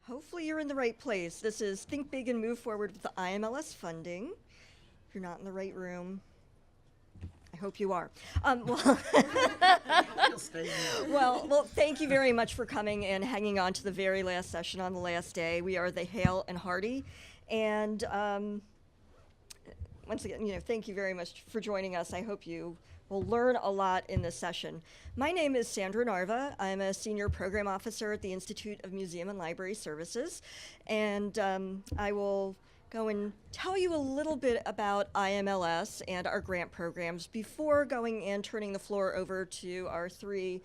Hopefully you're in the right place. This is Think Big and Move Forward with the IMLS funding. If you're not in the right room, I hope you are. You'll stay now. Well, thank you very much for coming and hanging on to the very last session on the last day. We are the Hale and Hardy, and once again, thank you very much for joining us. I hope you will learn a lot in this session. My name is Sandra Narva. I'm a senior program officer at the Institute of Museum and Library Services, and I will go and tell you a little bit about IMLS and our grant programs before going and turning the floor over to our three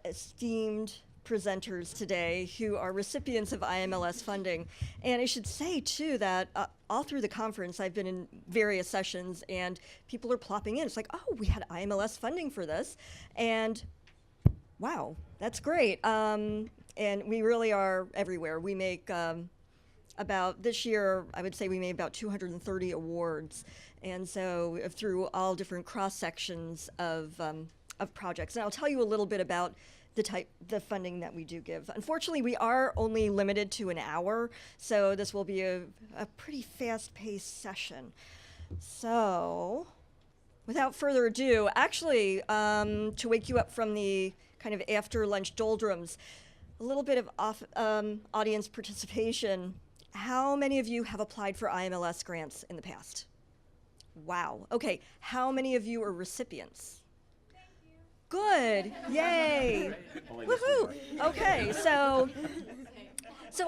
esteemed presenters today who are recipients of IMLS funding. And I should say, too, that all through the conference, I've been in various sessions, and people are plopping in. It's like, oh, we had IMLS funding for this. And wow, that's great. And we really are everywhere. We make this year, I would say we made about 230 awards. And so through all different cross sections of projects. And I'll tell you a little bit about the funding that we do give. Unfortunately, we are only limited to an hour, so this will be a pretty fast-paced session. So, without further ado, actually, to wake you up from the kind of after-lunch doldrums, a little bit of audience participation. How many of you have applied for IMLS grants in the past? Wow. Okay, how many of you are recipients? Good, yay, woohoo. Okay, so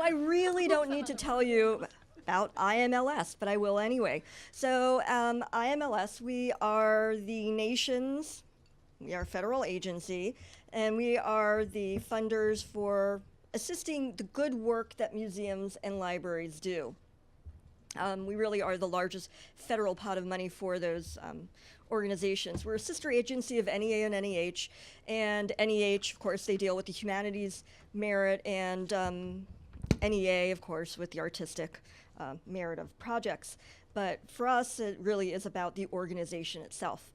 I really don't need to tell you about IMLS, but I will anyway. So IMLS, we are a federal agency, and we are the funders for assisting the good work that museums and libraries do. We really are the largest federal pot of money for those organizations. We're a sister agency of NEA and NEH, and NEH, of course, they deal with the humanities merit, and NEA, of course, with the artistic merit of projects. But for us, it really is about the organization itself.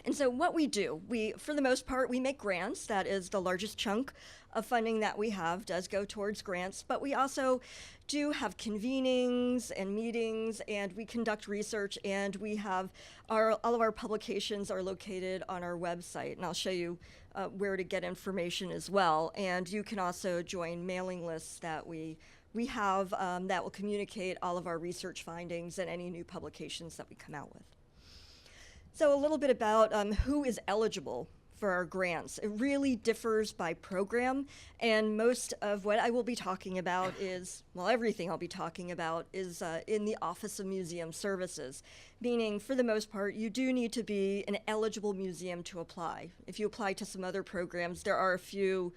And so what we do, for the most part, we make grants. That is the largest chunk of funding that we have does go towards grants, but we also do have convenings and meetings, and we conduct research, and we have all of our publications are located on our website, and I'll show you where to get information as well. And you can also join mailing lists that we have that will communicate all of our research findings and any new publications that we come out with. So a little bit about who is eligible for our grants. It really differs by program, and most of what I will be talking about everything I'll be talking about is in the Office of Museum Services, meaning for the most part, you do need to be an eligible museum to apply. If you apply to some other programs, there are a few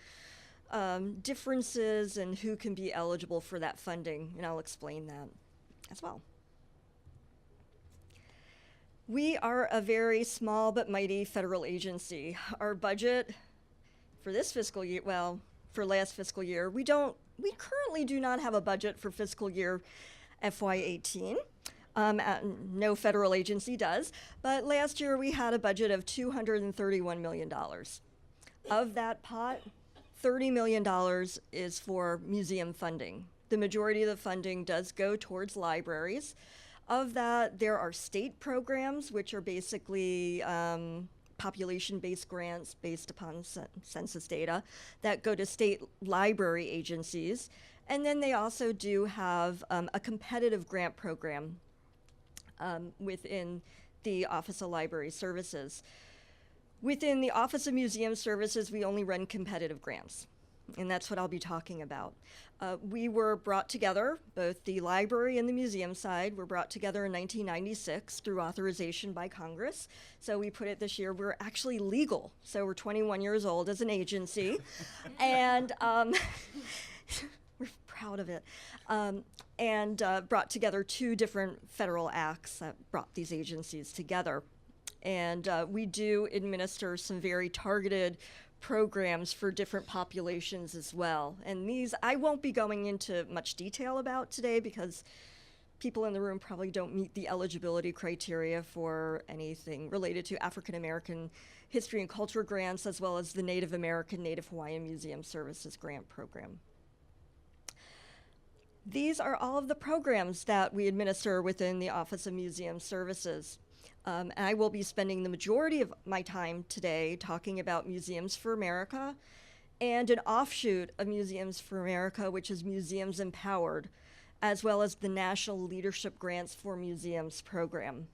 differences in who can be eligible for that funding, and I'll explain that as well. We are a very small but mighty federal agency. Our budget for this fiscal year, for last fiscal year, we currently do not have a budget for fiscal year FY18. No federal agency does, but last year we had a budget of $231 million. Of that pot, $30 million is for museum funding. The majority of the funding does go towards libraries. Of that, there are state programs, which are basically population-based grants based upon census data that go to state library agencies. And then they also do have a competitive grant program within the Office of Library Services. Within the Office of Museum Services, we only run competitive grants, and that's what I'll be talking about. We were brought together, both the library and the museum side were brought together in 1996 through authorization by Congress. So we put it this year, we're actually legal. So we're 21 years old as an agency, and we're proud of it. And brought together two different federal acts that brought these agencies together. And we do administer some very targeted programs for different populations as well. And these I won't be going into much detail about today because people in the room probably don't meet the eligibility criteria for anything related to African American history and culture grants, as well as the Native American, Native Hawaiian Museum Services grant program. These are all of the programs that we administer within the Office of Museum Services. And I will be spending the majority of my time today talking about Museums for America and an offshoot of Museums for America, which is Museums Empowered, as well as the National Leadership Grants for Museums program.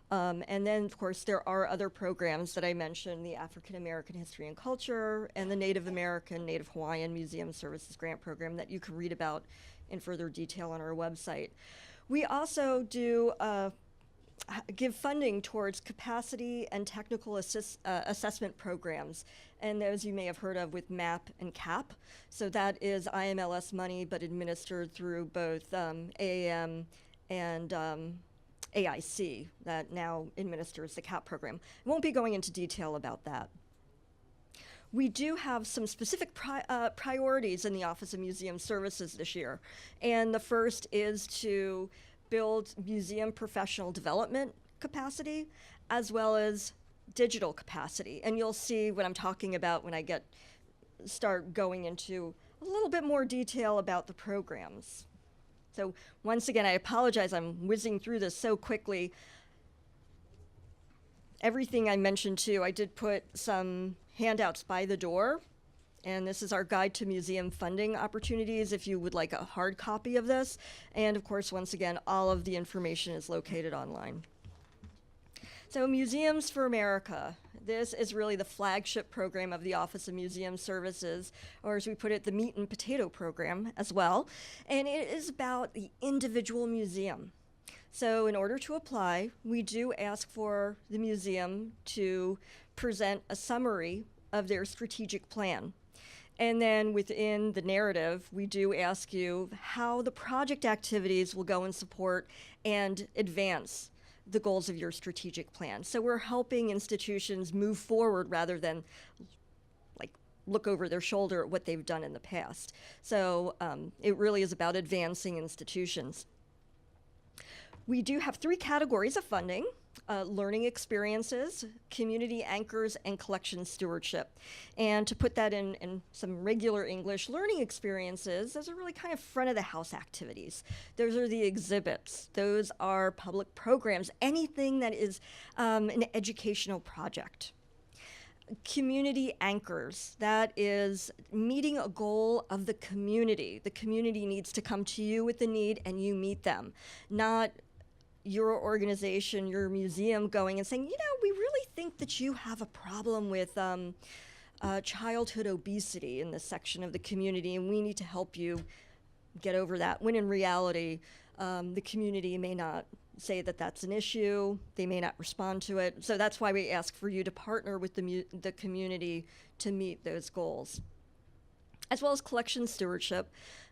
And then, of course, there are other programs that I mentioned, the African American History and Culture and the Native American, Native Hawaiian Museum Services Grant Program that you can read about in further detail on our website. We also do give funding towards capacity and technical assessment programs, and those you may have heard of with MAP and CAP. So that is IMLS money, but administered through both AAM and AIC that now administers the CAP program. I won't be going into detail about that. We do have some specific priorities in the Office of Museum Services this year, and the first is to build museum professional development capacity as well as digital capacity. And you'll see what I'm talking about when I start going into a little bit more detail about the programs. So once again, I apologize, I'm whizzing through this so quickly. Everything I mentioned too, I did put some handouts by the door, and this is our guide to museum funding opportunities if you would like a hard copy of this. And of course, once again, all of the information is located online. So Museums for America. This is really the flagship program of the Office of Museum Services, or as we put it, the meat and potato program as well. And it is about the individual museum. So in order to apply, we do ask for the museum to present a summary of their strategic plan. And then within the narrative, we do ask you how the project activities will go and support and advance the goals of your strategic plan. So we're helping institutions move forward rather than look over their shoulder at what they've done in the past. So it really is about advancing institutions. We do have 3 categories of funding: learning experiences, community anchors, and collection stewardship. And to put that in some regular English, learning experiences, those are really kind of front of the house activities. Those are the exhibits. Those are public programs, anything that is an educational project. Community anchors, that is meeting a goal of the community. The community needs to come to you with the need and you meet them, not your organization, your museum going and saying, we really think that you have a problem with childhood obesity in this section of the community, and we need to help you get over that, when in reality, the community may not say that that's an issue, they may not respond to it. So that's why we ask for you to partner with the community to meet those goals. As well as collection stewardship.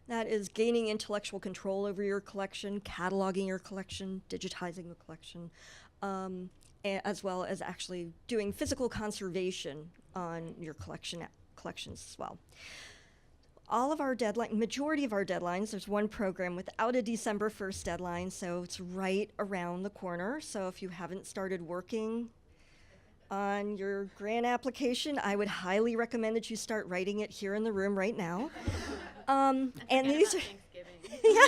That is gaining intellectual control over your collection, cataloging your collection, digitizing the collection, as well as actually doing physical conservation on your collections as well. All of our majority of our deadlines, there's one program without a December 1st deadline, so it's right around the corner. So if you haven't started working on your grant application, I would highly recommend that you start writing it here in the room right now. And these are, yeah.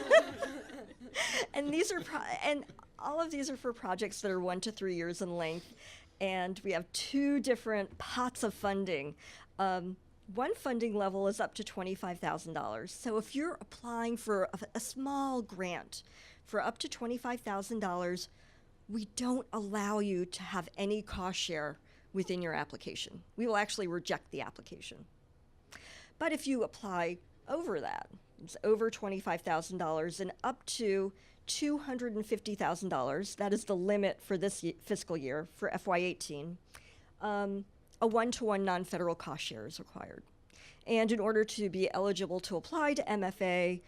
And these are, and all of these are for projects that are 1 to 3 years in length. And we have 2 different pots of funding. One funding level is up to $25,000. So if you're applying for a small grant for up to $25,000, we don't allow you to have any cost share within your application. We will actually reject the application. But if you apply over that, it's over $25,000 and up to $250,000, that is the limit for this fiscal year for FY18, a 1-to-1 non-federal cost share is required. And in order to be eligible to apply to MFA,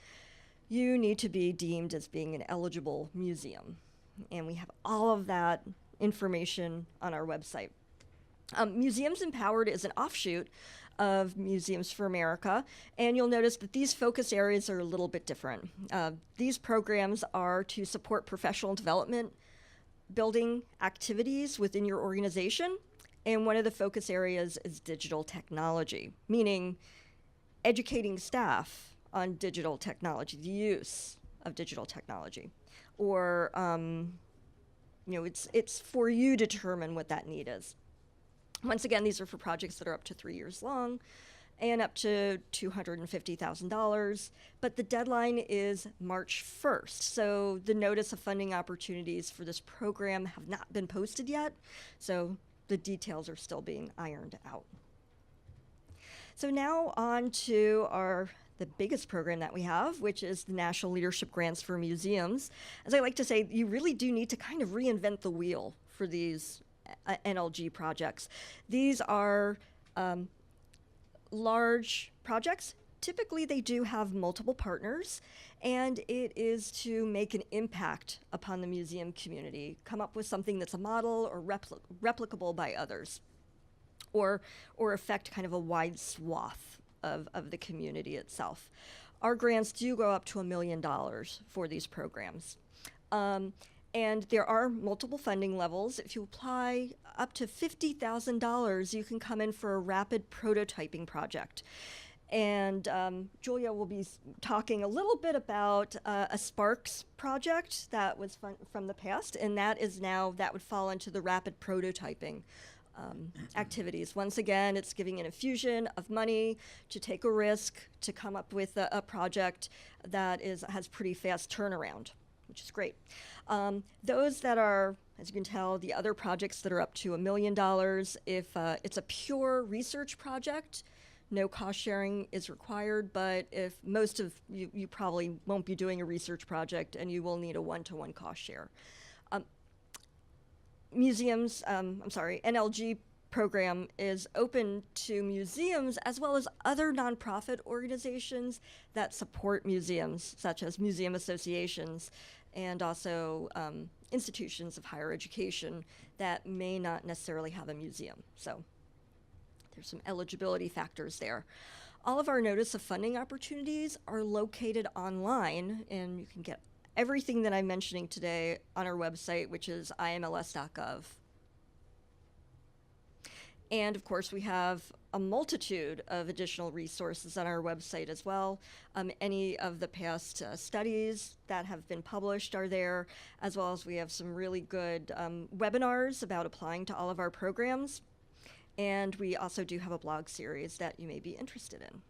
you need to be deemed as being an eligible museum. And we have all of that information on our website. Museums Empowered is an offshoot of Museums for America, and you'll notice that these focus areas are a little bit different. These programs are to support professional development, building activities within your organization, and one of the focus areas is digital technology, meaning educating staff on digital technology, the use of digital technology. Or, it's for you to determine what that need is. Once again, these are for projects that are up to 3 years long and up to $250,000, but the deadline is March 1st. So the notice of funding opportunities for this program have not been posted yet, so the details are still being ironed out. So now on to the biggest program that we have, which is the National Leadership Grants for Museums. As I like to say, you really do need to kind of reinvent the wheel for these NLG projects. These are large projects. Typically, they do have multiple partners, and it is to make an impact upon the museum community, come up with something that's a model or replicable by others, or affect kind of a wide swath of the community itself. Our grants do go up to $1 million for these programs. And there are multiple funding levels. If you apply up to $50,000, you can come in for a rapid prototyping project. And Julia will be talking a little bit about a Sparks project that was from the past, and that would fall into the rapid prototyping activities. Once again, it's giving an infusion of money to take a risk, to come up with a project that has pretty fast turnaround, which is great. Those that are, as you can tell, the other projects that are up to $1 million, if it's a pure research project, no cost sharing is required, but if most of you probably won't be doing a research project and you will need a one-to-one cost share. NLG program is open to museums as well as other nonprofit organizations that support museums, such as museum associations and also institutions of higher education that may not necessarily have a museum. So there's some eligibility factors there. All of our notice of funding opportunities are located online, and you can get everything that I'm mentioning today on our website, which is imls.gov. And of course, we have a multitude of additional resources on our website as well. Any of the past studies that have been published are there, as well as we have some really good webinars about applying to all of our programs. And we also do have a blog series that you may be interested in.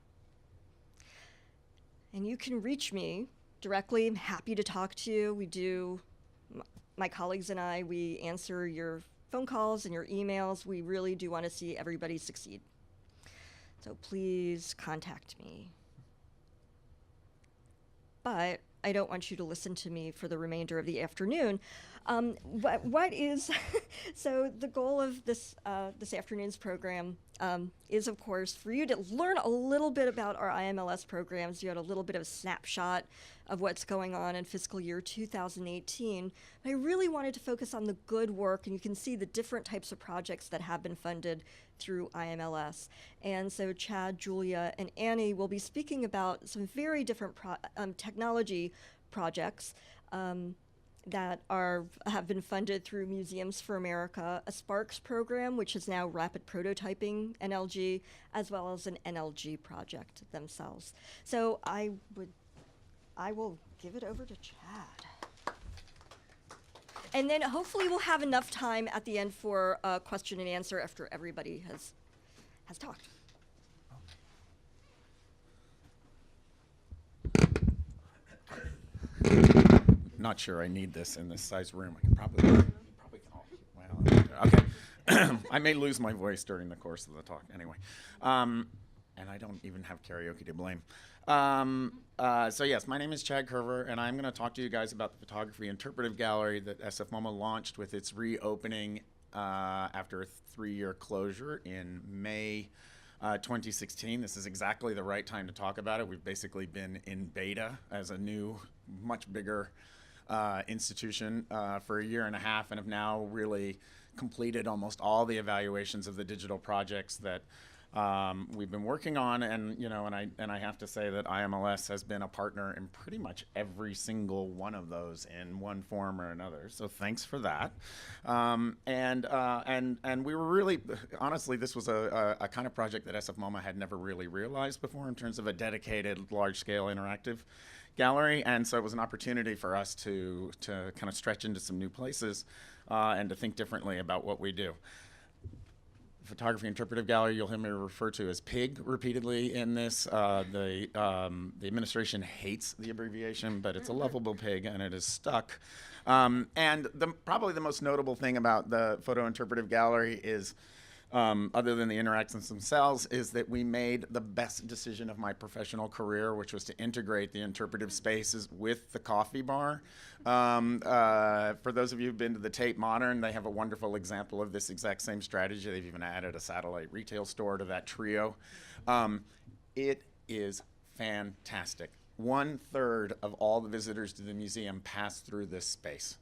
And you can reach me directly. I'm happy to talk to you. My colleagues and I, we answer your phone calls and your emails. We really do want to see everybody succeed. So please contact me. But I don't want you to listen to me for the remainder of the afternoon. So the goal of this afternoon's program is, of course, for you to learn a little bit about our IMLS programs. You had a little bit of a snapshot of what's going on in fiscal year 2018. But I really wanted to focus on the good work, and you can see the different types of projects that have been funded through IMLS. And so Chad, Julia, and Annie will be speaking about some very different technology projects that have been funded through Museums for America, a Sparks program, which is now Rapid Prototyping NLG, as well as an NLG project themselves. So I will give it over to Chad. And then hopefully we'll have enough time at the end for a question and answer after everybody has talked. Not sure I need this in this size room. I can probably okay. I may lose my voice during the course of the talk anyway. And I don't even have karaoke to blame. So yes, my name is Chad Coerver, and I'm going to talk to you guys about the Photography Interpretive Gallery that SF MoMA launched with its reopening after a 3-year closure in May 2016. This is exactly the right time to talk about it. We've basically been in beta as a new, much bigger institution for a year and a half, and have now really completed almost all the evaluations of the digital projects that we've been working on, and I have to say that IMLS has been a partner in pretty much every single one of those in one form or another. So thanks for that. And we were really, honestly, this was a kind of project that SF MoMA had never really realized before in terms of a dedicated, large-scale interactive gallery, and so it was an opportunity for us to kind of stretch into some new places and to think differently about what we do. Photography Interpretive Gallery, you'll hear me refer to as PIG repeatedly in this. The administration hates the abbreviation, but it's a lovable pig, and it is stuck. And probably the most notable thing about the Photo Interpretive Gallery is, other than the interactions themselves, is that we made the best decision of my professional career, which was to integrate the interpretive spaces with the coffee bar. For those of you who've been to the Tate Modern, they have a wonderful example of this exact same strategy. They've even added a satellite retail store to that trio. It is fantastic. 1/3 of all the visitors to the museum pass through this space.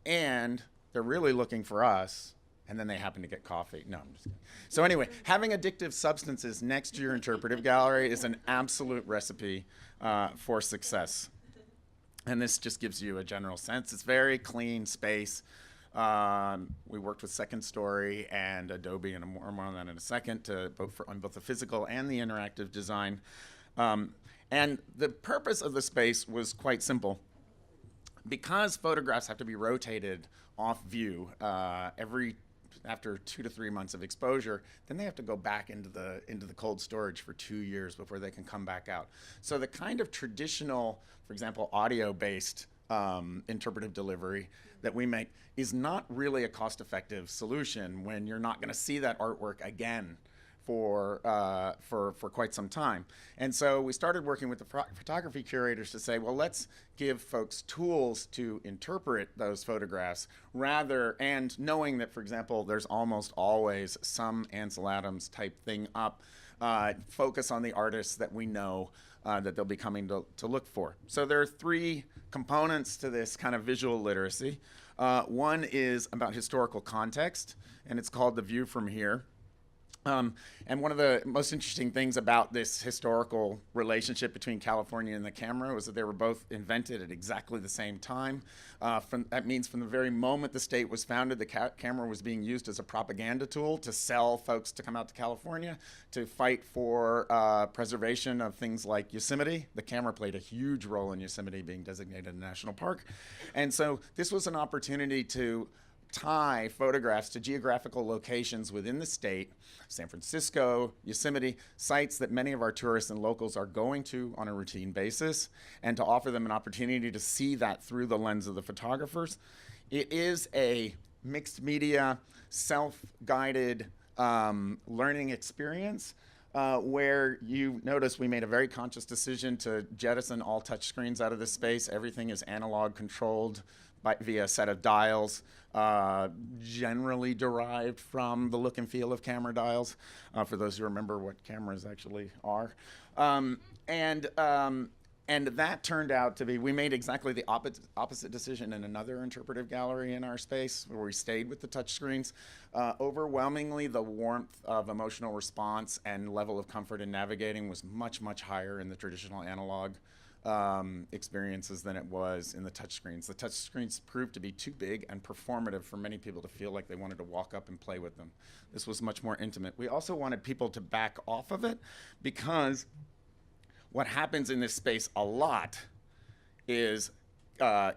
And they're really looking for us, and then they happen to get coffee. No, I'm just kidding. So anyway, having addictive substances next to your interpretive gallery is an absolute recipe for success. And this just gives you a general sense. It's very clean space. We worked with Second Story and Adobe, and more on that in a second, on both the physical and the interactive design. And the purpose of the space was quite simple. Because photographs have to be rotated off view after 2 to 3 months of exposure, then they have to go back into the cold storage for 2 years before they can come back out. So the kind of traditional, for example, audio-based interpretive delivery that we make is not really a cost-effective solution when you're not going to see that artwork again for quite some time. And so we started working with the photography curators to say, well, let's give folks tools to interpret those photographs and knowing that, for example, there's almost always some Ansel Adams type thing up, focus on the artists that we know that they'll be coming to look for. So there are 3 components to this kind of visual literacy. One is about historical context, and it's called The View from Here. And one of the most interesting things about this historical relationship between California and the camera was that they were both invented at exactly the same time. That means from the very moment the state was founded, the camera was being used as a propaganda tool to sell folks to come out to California, to fight for preservation of things like Yosemite. The camera played a huge role in Yosemite being designated a national park. And so this was an opportunity to tie photographs to geographical locations within the state, San Francisco, Yosemite, sites that many of our tourists and locals are going to on a routine basis, and to offer them an opportunity to see that through the lens of the photographers. It is a mixed media, self-guided learning experience where you notice we made a very conscious decision to jettison all touch screens out of this space. Everything is analog controlled via a set of dials, generally derived from the look and feel of camera dials, for those who remember what cameras actually are. And that turned out to be, we made exactly the opposite decision in another interpretive gallery in our space where we stayed with the touch screens. Overwhelmingly, the warmth of emotional response and level of comfort in navigating was much, much higher in the traditional analog experiences than it was in the touchscreens. The touchscreens proved to be too big and performative for many people to feel like they wanted to walk up and play with them. This was much more intimate. We also wanted people to back off of it because what happens in this space a lot is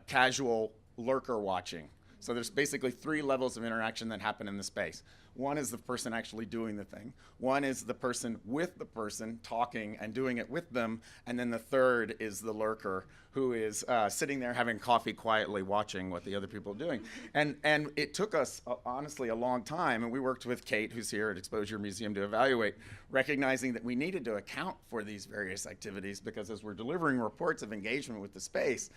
casual lurker watching. So there's basically 3 levels of interaction that happen in the space. One is the person actually doing the thing. One is the person with the person talking and doing it with them. And then the third is the lurker who is sitting there having coffee quietly watching what the other people are doing. And it took us, honestly, a long time. And we worked with Kate, who's here at Exposure Museum, to evaluate, recognizing that we needed to account for these various activities because as we're delivering reports of engagement with the space,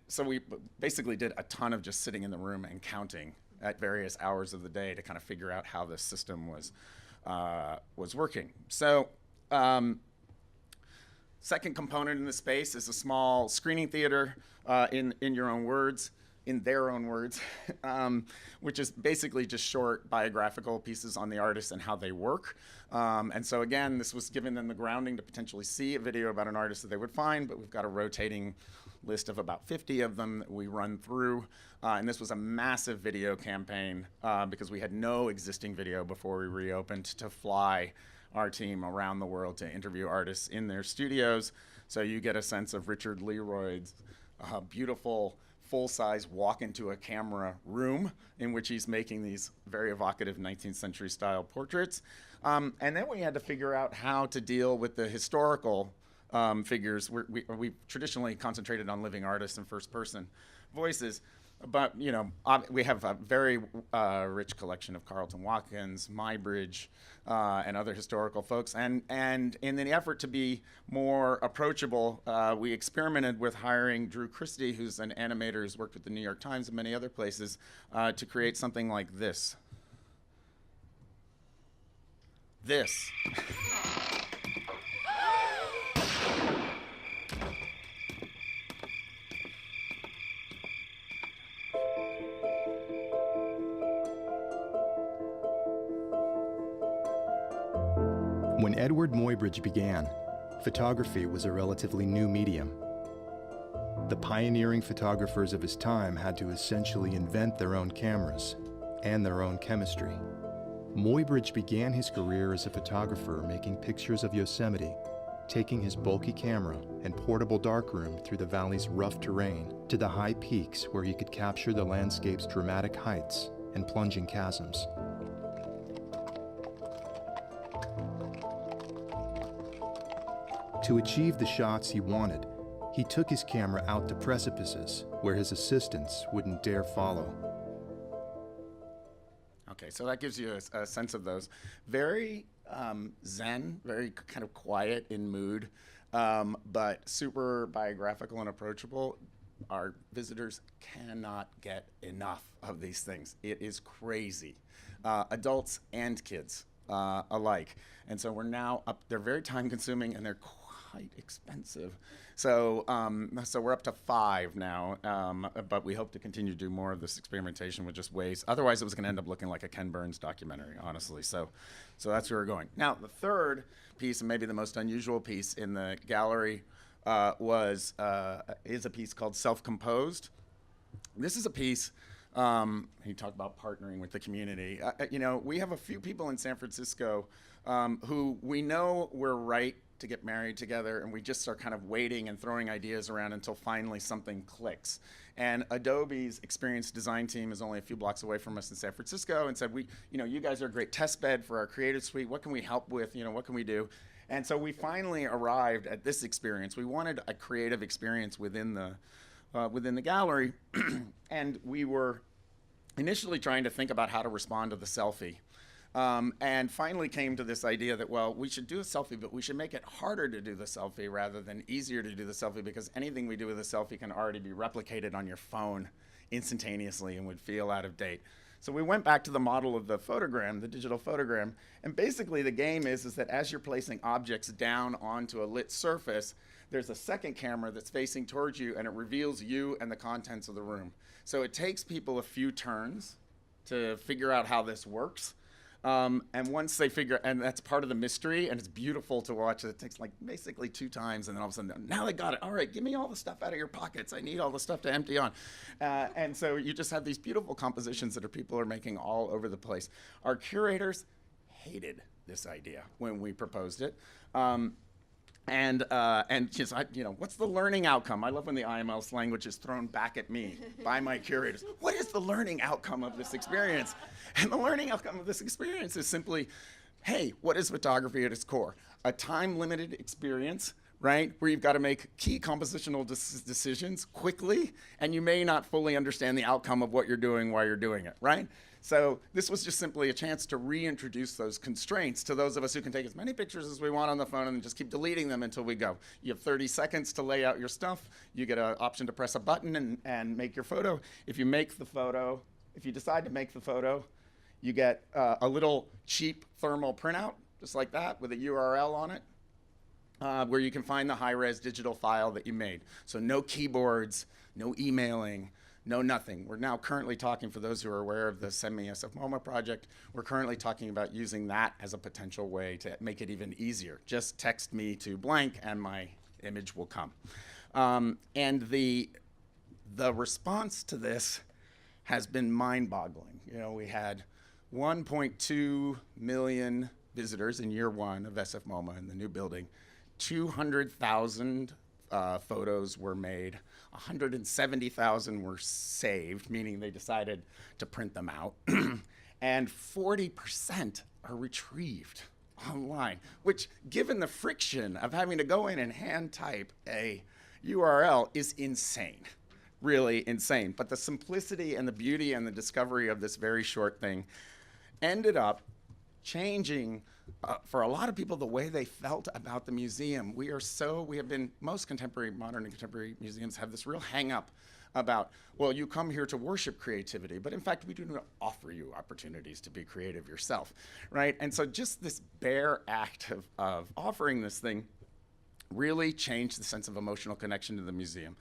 so we basically did a ton of just sitting in the room and counting at various hours of the day to kind of figure out how the system was working. So second component in the space is a small screening theater in your own words, in their own words, which is basically just short biographical pieces on the artists and how they work. And so again, this was giving them the grounding to potentially see a video about an artist that they would find, but we've got a rotating list of about 50 of them that we run through. And this was a massive video campaign because we had no existing video before we reopened to fly our team around the world to interview artists in their studios. So you get a sense of Richard Leroy's beautiful full-size walk into a camera room in which he's making these very evocative 19th century style portraits. And then we had to figure out how to deal with the historical figures. We traditionally concentrated on living artists and first-person voices, but we have a very rich collection of Carlton Watkins, Muybridge, and other historical folks. And in the effort to be more approachable, we experimented with hiring Drew Christie, who's an animator who's worked with the New York Times and many other places, to create something like this. This. When Edward Muybridge began, photography was a relatively new medium. The pioneering photographers of his time had to essentially invent their own cameras and their own chemistry. Muybridge began his career as a photographer making pictures of Yosemite, taking his bulky camera and portable darkroom through the valley's rough terrain to the high peaks where he could capture the landscape's dramatic heights and plunging chasms. To achieve the shots he wanted, he took his camera out to precipices where his assistants wouldn't dare follow. Okay, so that gives you a sense of those. Very zen, very kind of quiet in mood, but super biographical and approachable. Our visitors cannot get enough of these things. It is crazy, adults and kids alike. And so we're now up, they're very time consuming and they're quite expensive. So we're up to 5 now, but we hope to continue to do more of this experimentation with just ways. Otherwise, it was going to end up looking like a Ken Burns documentary, honestly. So that's where we're going. Now, the third piece, and maybe the most unusual piece in the gallery, is a piece called Self-Composed. This is a piece. He talked about partnering with the community. We have a few people in San Francisco who we know we're right to get married together, and we just are kind of waiting and throwing ideas around until finally something clicks. And Adobe's experience design team is only a few blocks away from us in San Francisco, and said, you guys are a great test bed for our creative suite. What can we help with? What can we do? And so we finally arrived at this experience. We wanted a creative experience within the gallery, and we were initially trying to think about how to respond to the selfie. And finally came to this idea that, well, we should do a selfie, but we should make it harder to do the selfie rather than easier to do the selfie, because anything we do with a selfie can already be replicated on your phone instantaneously and would feel out of date. So we went back to the model of the photogram, the digital photogram, and basically the game is that as you're placing objects down onto a lit surface, there's a second camera that's facing towards you, and it reveals you and the contents of the room. So it takes people a few turns to figure out how this works. And once they figure, and that's part of the mystery, and it's beautiful to watch. It takes like basically 2 times, and then all of a sudden, now they got it. All right, give me all the stuff out of your pockets. I need all the stuff to empty on. And so you just have these beautiful compositions that people are making all over the place. Our curators hated this idea when we proposed it. And just, what's the learning outcome? I love when the IMLS language is thrown back at me by my curators. What is the learning outcome of this experience? And the learning outcome of this experience is simply, hey, what is photography at its core? A time-limited experience, right, where you've got to make key compositional decisions quickly, and you may not fully understand the outcome of what you're doing while you're doing it, right? So this was just simply a chance to reintroduce those constraints to those of us who can take as many pictures as we want on the phone and just keep deleting them until we go. You have 30 seconds to lay out your stuff. You get an option to press a button and make your photo. If you decide to make the photo, you get a little cheap thermal printout, just like that, with a URL on it, where you can find the high-res digital file that you made. So no keyboards, no emailing, no nothing. We're now currently talking, for those who are aware of the Send Me SF MoMA project, we're currently talking about using that as a potential way to make it even easier. Just text me to blank and my image will come. And the response to this has been mind-boggling. We had 1.2 million visitors in year 1 of SF MoMA in the new building. 200,000 photos were made, 170,000 were saved, meaning they decided to print them out, and 40% are retrieved online, which, given the friction of having to go in and hand type a URL, is insane. Really insane. But the simplicity and the beauty and the discovery of this very short thing ended up changing for a lot of people the way they felt about the museum. We have been, most contemporary, modern and contemporary museums have this real hang up about, well, you come here to worship creativity, but in fact, we do not offer you opportunities to be creative yourself, right? And so just this bare act of offering this thing really changed the sense of emotional connection to the museum.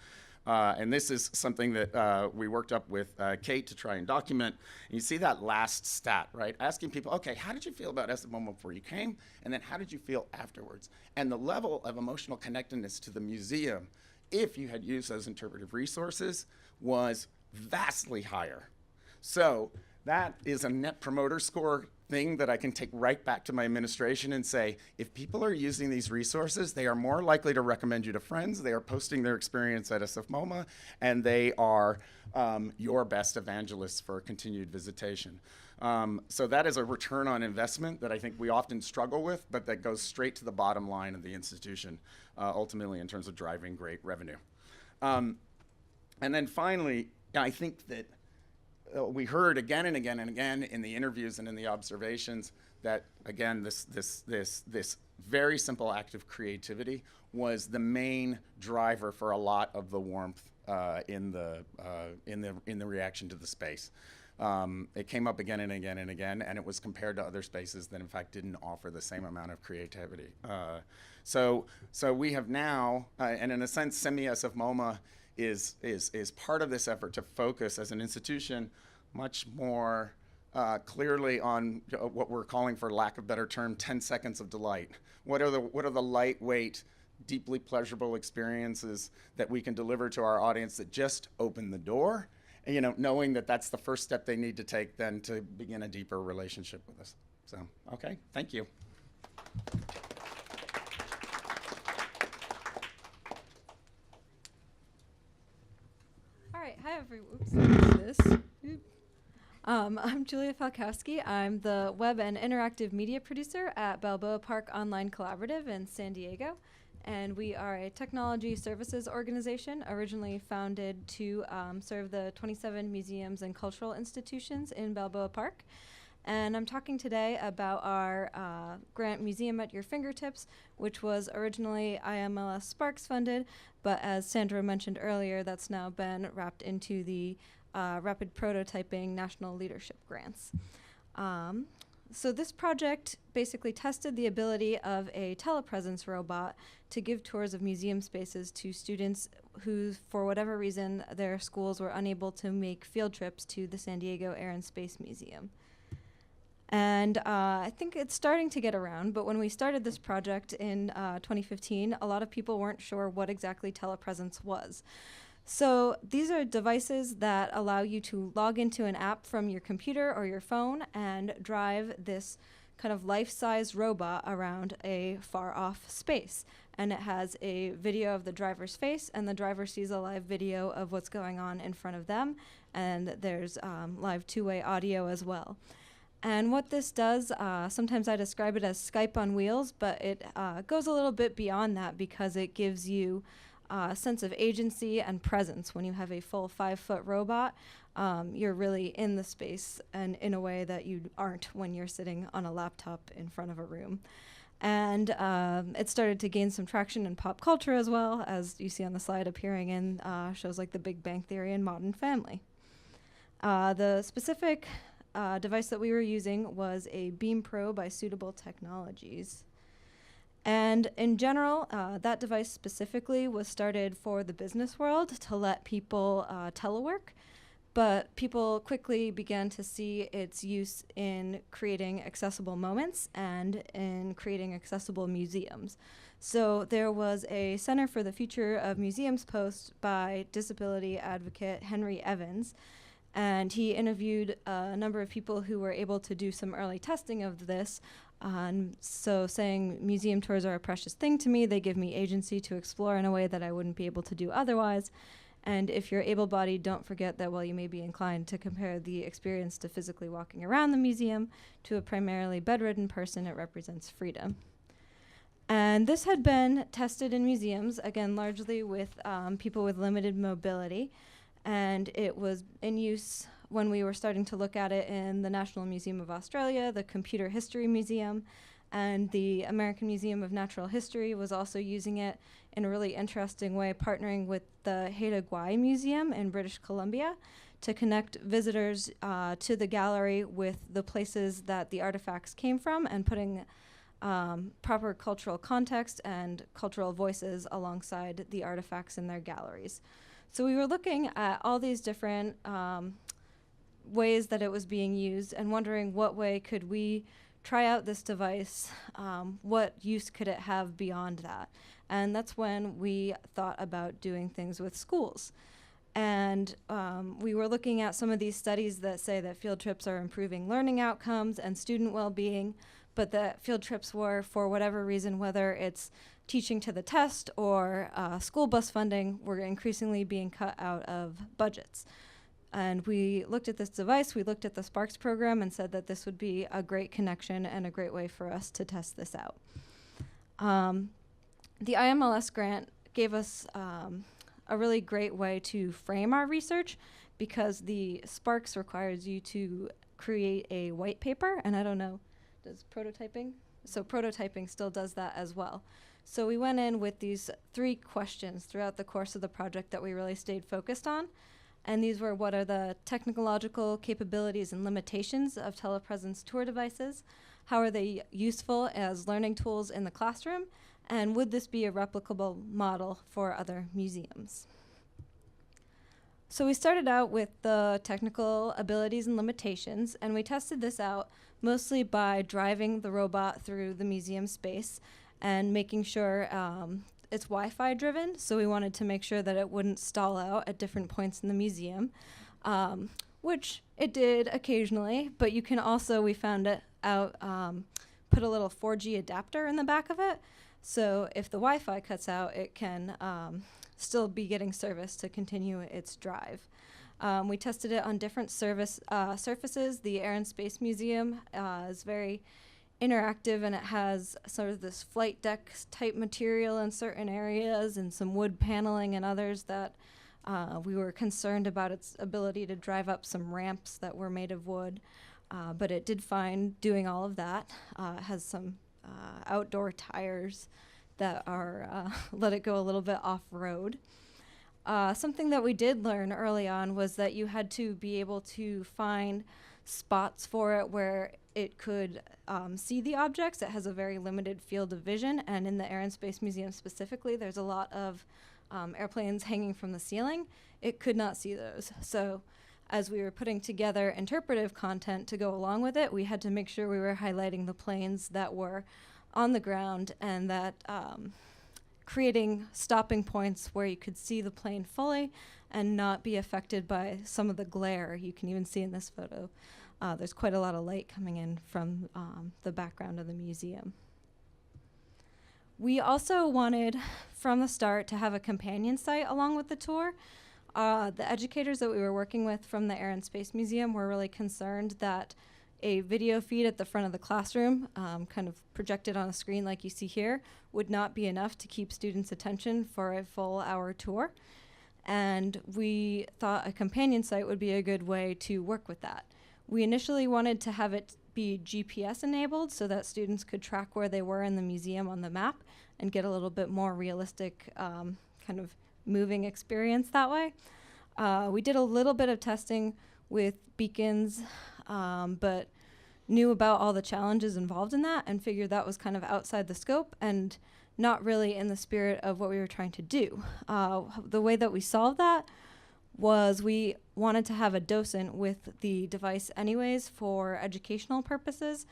And this is something that we worked up with Kate to try and document. And you see that last stat, right? Asking people, okay, how did you feel about SFMOMA before you came? And then how did you feel afterwards? And the level of emotional connectedness to the museum, if you had used those interpretive resources, was vastly higher. So that is a net promoter score thing that I can take right back to my administration and say, if people are using these resources, they are more likely to recommend you to friends, they are posting their experience at SFMOMA, and they are your best evangelists for continued visitation. So that is a return on investment that I think we often struggle with, but that goes straight to the bottom line of the institution, ultimately in terms of driving great revenue. And then finally, I think that we heard again and again and again in the interviews and in the observations that, again, this very simple act of creativity was the main driver for a lot of the warmth in the reaction to the space. It came up again and again and again, and it was compared to other spaces that in fact didn't offer the same amount of creativity. So we have now, and in a sense, SFMOMA is part of this effort to focus as an institution much more clearly on what we're calling, for lack of a better term, 10 seconds of delight. What are the lightweight, deeply pleasurable experiences that we can deliver to our audience that just open the door, and, knowing that that's the first step they need to take then to begin a deeper relationship with us. So, okay, thank you. All right, hi everyone. I'm Julia Falkowski. I'm the web and interactive media producer at Balboa Park Online Collaborative in San Diego. And we are a technology services organization originally founded to serve the 27 museums and cultural institutions in Balboa Park. And I'm talking today about our grant Museum at Your Fingertips, which was originally IMLS Sparks funded, but as Sandra mentioned earlier, that's now been wrapped into the Rapid Prototyping National Leadership Grants. So this project basically tested the ability of a telepresence robot to give tours of museum spaces to students who, for whatever reason, their schools were unable to make field trips to the San Diego Air and Space Museum. And I think it's starting to get around, but when we started this project in 2015, a lot of people weren't sure what exactly telepresence was. So these are devices that allow you to log into an app from your computer or your phone and drive this kind of life-size robot around a far-off space. And it has a video of the driver's face, and the driver sees a live video of what's going on in front of them, and there's live two-way audio as well. And what this does, sometimes I describe it as Skype on wheels, but it goes a little bit beyond that because it gives you a sense of agency and presence. When you have a full 5-foot robot, you're really in the space and in a way that you aren't when you're sitting on a laptop in front of a room. And it started to gain some traction in pop culture as well, as you see on the slide, appearing in shows like The Big Bang Theory and Modern Family. The specific device that we were using was a Beam Pro by Suitable Technologies. And in general, that device specifically was started for the business world to let people telework, but people quickly began to see its use in creating accessible moments and in creating accessible museums. So there was a Center for the Future of Museums post by disability advocate Henry Evans, and he interviewed a number of people who were able to do some early testing of this So saying museum tours are a precious thing to me, they give me agency to explore in a way that I wouldn't be able to do otherwise. And if you're able-bodied, don't forget that while you may be inclined to compare the experience to physically walking around the museum, to a primarily bedridden person, it represents freedom. And this had been tested in museums, again, largely with people with limited mobility. And it was in use when we were starting to look at it in the National Museum of Australia, the Computer History Museum, and the American Museum of Natural History was also using it in a really interesting way, partnering with the Haida Gwaii Museum in British Columbia to connect visitors to the gallery with the places that the artifacts came from and putting proper cultural context and cultural voices alongside the artifacts in their galleries. So we were looking at all these different ways that it was being used and wondering what way could we try out this device, what use could it have beyond that? And that's when we thought about doing things with schools. And we were looking at some of these studies that say that field trips are improving learning outcomes and student well-being, but that field trips were, for whatever reason, whether it's teaching to the test or school bus funding, were increasingly being cut out of budgets. And we looked at this device, we looked at the Sparks program and said that this would be a great connection and a great way for us to test this out. The IMLS grant gave us a really great way to frame our research because the Sparks requires you to create a white paper, and I don't know, does prototyping? So prototyping still does that as well. So we went in with these 3 questions throughout the course of the project that we really stayed focused on. And these were, what are the technological capabilities and limitations of telepresence tour devices? How are they useful as learning tools in the classroom? And would this be a replicable model for other museums? So we started out with the technical abilities and limitations, and we tested this out mostly by driving the robot through the museum space and making sure it's Wi-Fi driven, so we wanted to make sure that it wouldn't stall out at different points in the museum, which it did occasionally, but you can also, we found it out, put a little 4G adapter in the back of it, so if the Wi-Fi cuts out, it can still be getting service to continue its drive. We tested it on different surfaces. The Air and Space Museum is very interactive, and it has sort of this flight deck type material in certain areas and some wood paneling in others that we were concerned about its ability to drive up some ramps that were made of wood, but it did fine doing all of that. It has some outdoor tires that are let it go a little bit off-road. Something that we did learn early on was that you had to be able to find spots for it where it could see the objects. It has a very limited field of vision, and in the Air and Space Museum specifically, there's a lot of airplanes hanging from the ceiling. It could not see those. So as we were putting together interpretive content to go along with it, we had to make sure we were highlighting the planes that were on the ground and that creating stopping points where you could see the plane fully and not be affected by some of the glare. You can even see in this photo, there's quite a lot of light coming in from the background of the museum. We also wanted, from the start, to have a companion site along with the tour. The educators that we were working with from the Air and Space Museum were really concerned that a video feed at the front of the classroom, kind of projected on a screen like you see here, would not be enough to keep students' attention for a full hour tour. And we thought a companion site would be a good way to work with that. We initially wanted to have it be GPS enabled so that students could track where they were in the museum on the map and get a little bit more realistic kind of moving experience that way. We did a little bit of testing with beacons, but knew about all the challenges involved in that and figured that was kind of outside the scope and not really in the spirit of what we were trying to do. The way that we solved that was we wanted to have a docent with the device anyways for educational purposes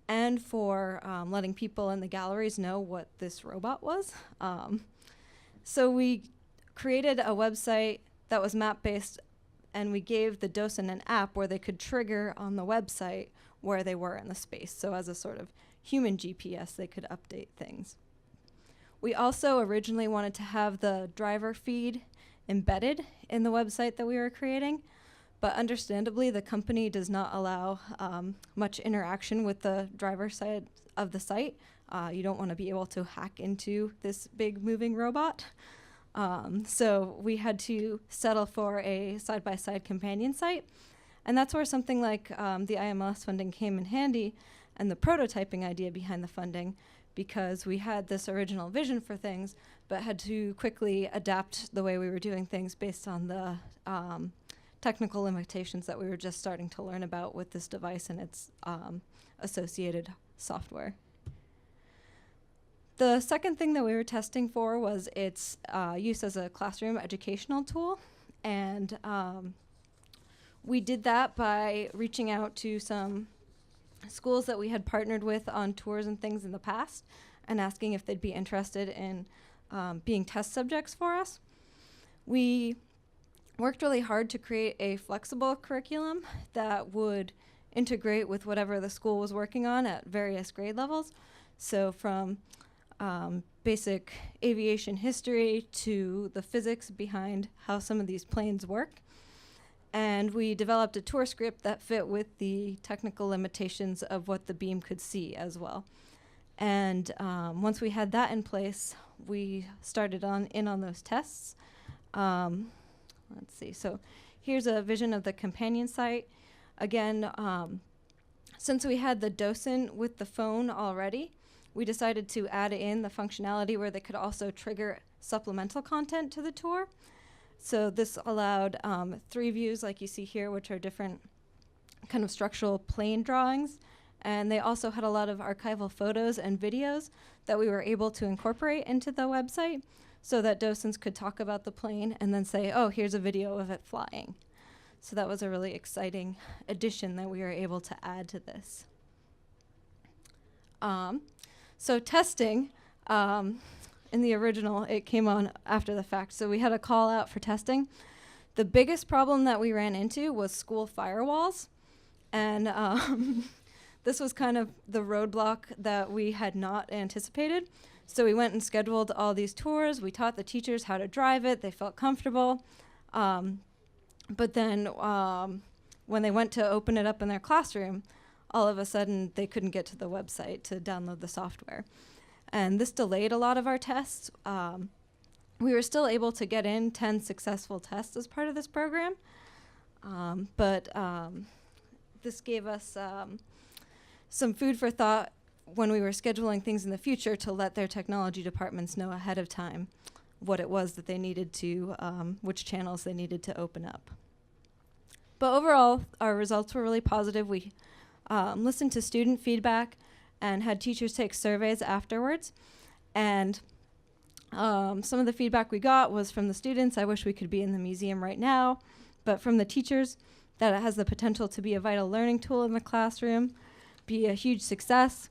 and for letting people in the galleries know what this robot was. So we created a website that was map-based, and we gave the docent an app where they could trigger on the website where they were in the space. So as a sort of human GPS, they could update things. We also originally wanted to have the driver feed embedded in the website that we were creating, but understandably, the company does not allow much interaction with the driver side of the site. You don't want to be able to hack into this big moving robot. So we had to settle for a side-by-side companion site. And that's where something like the IMLS funding came in handy, and the prototyping idea behind the funding, because we had this original vision for things, but had to quickly adapt the way we were doing things based on the technical limitations that we were just starting to learn about with this device and its associated software. The second thing that we were testing for was its use as a classroom educational tool. And we did that by reaching out to some schools that we had partnered with on tours and things in the past and asking if they'd be interested in being test subjects for us. We worked really hard to create a flexible curriculum that would integrate with whatever the school was working on at various grade levels. So from basic aviation history to the physics behind how some of these planes work. And we developed a tour script that fit with the technical limitations of what the beam could see as well. And once we had that in place, we started in on those tests. Let's see, so here's a vision of the companion site. Again, since we had the docent with the phone already, we decided to add in the functionality where they could also trigger supplemental content to the tour. So this allowed 3 views like you see here, which are different kind of structural plane drawings. And they also had a lot of archival photos and videos that we were able to incorporate into the website so that docents could talk about the plane and then say, oh, here's a video of it flying. So that was a really exciting addition that we were able to add to this. So testing, in the original, it came on after the fact. So we had a call out for testing. The biggest problem that we ran into was school firewalls. And this was kind of the roadblock that we had not anticipated. So we went and scheduled all these tours. We taught the teachers how to drive it. They felt comfortable. But then when they went to open it up in their classroom, all of a sudden they couldn't get to the website to download the software. And this delayed a lot of our tests. We were still able to get in 10 successful tests as part of this program. But this gave us some food for thought when we were scheduling things in the future to let their technology departments know ahead of time what it was that they needed to, which channels they needed to open up. But overall, our results were really positive. We listened to student feedback and had teachers take surveys afterwards. And some of the feedback we got was from the students, I wish we could be in the museum right now, but from the teachers, that it has the potential to be a vital learning tool in the classroom, be a huge success.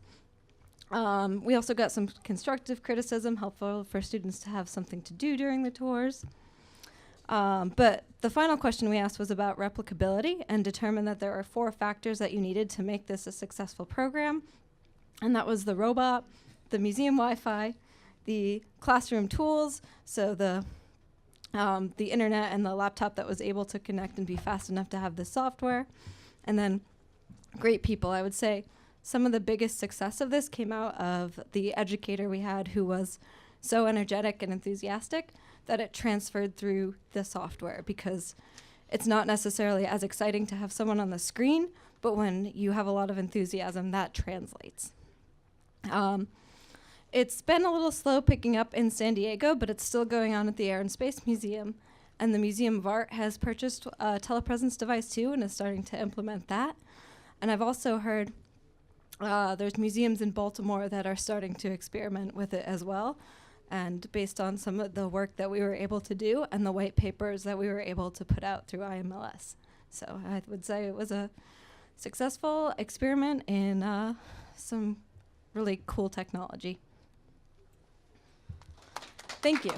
We also got some constructive criticism, helpful for students to have something to do during the tours. But the final question we asked was about replicability and determined that there are 4 factors that you needed to make this a successful program. And that was the robot, the museum Wi-Fi, the classroom tools, so the internet and the laptop that was able to connect and be fast enough to have the software, and then great people. I would say some of the biggest success of this came out of the educator we had, who was so energetic and enthusiastic that it transferred through the software, because it's not necessarily as exciting to have someone on the screen, but when you have a lot of enthusiasm, that translates. It's been a little slow picking up in San Diego, but it's still going on at the Air and Space Museum. And the Museum of Art has purchased a telepresence device too and is starting to implement that. And I've also heard there's museums in Baltimore that are starting to experiment with it as well. And based on some of the work that we were able to do and the white papers that we were able to put out through IMLS. So I would say it was a successful experiment in some really cool technology. Thank you.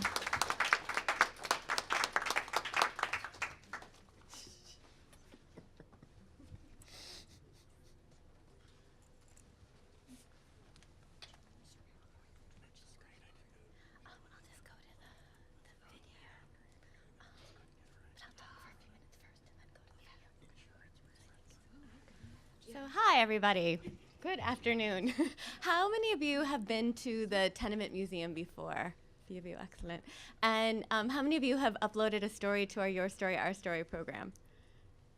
Hi, everybody. Good afternoon. How many of you have been to the Tenement Museum before? A few of you, excellent. And how many of you have uploaded a story to our Your Story, Our Story program?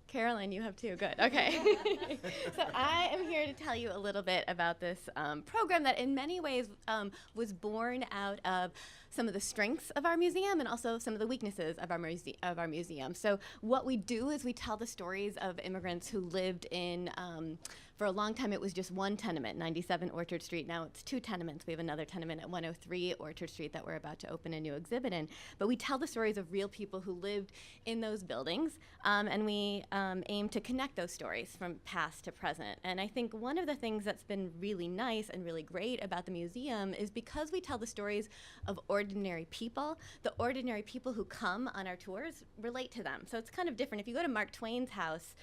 Carolyn, you have too. Good. Okay. So I am here to tell you a little bit about this program that in many ways was born out of some of the strengths of our museum and also some of the weaknesses of our museum. So what we do is we tell the stories of immigrants who lived in, for a long time it was just one tenement, 97 Orchard Street. Now it's two tenements. We have another tenement at 103 Orchard Street that we're about to open a new exhibit in. But we tell the stories of real people who lived in those buildings, and we aim to connect those stories from past to present. And I think one of the things that's been really nice and really great about the museum is because we tell the stories of ordinary people, the ordinary people who come on our tours relate to them. So it's kind of different. If you go to Mark Twain's house,